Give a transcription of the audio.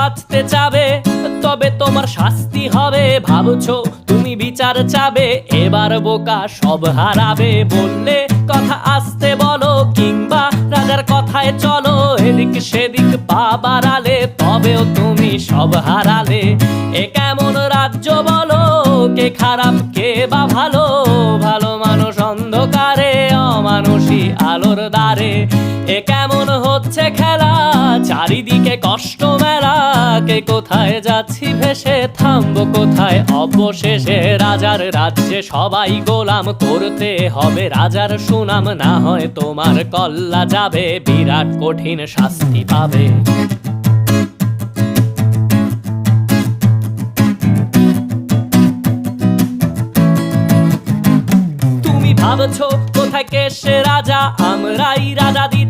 বাঁচতে চাবে, তবে তোমার শাস্তি হবে। ভাবছো তুমি বিচার চাবে, এবার বোকা সব হারাবে। বললে কথা আস্তে বলো, কিংবা রাজার কথায় চলো। এদিক সেদিক পা বাড়ালে, তবেও তুমি সব হারালে। এ কেমন রাজ্য বলো, কে খারাপ কে বা ভালো? ভালো মানুষ অন্ধকারে, অমানুষী আলোর দ্বারে। এ কেমন হচ্ছে খেলা, চারিদিকে কষ্ট মেলা। কে কোথায় যাচ্ছি ভেসে, থামবো কোথায় অবশেষে? রাজার রাজ্যে সবাই গোলাম, করতে হবে রাজার সুনাম। না হয় তোমার কল্লা যাবে, বিরাট কঠিন শাস্তি পাবে। তুমি ভাবছো কোথায় কে সে রাজা, আমরাই রাজা দিতে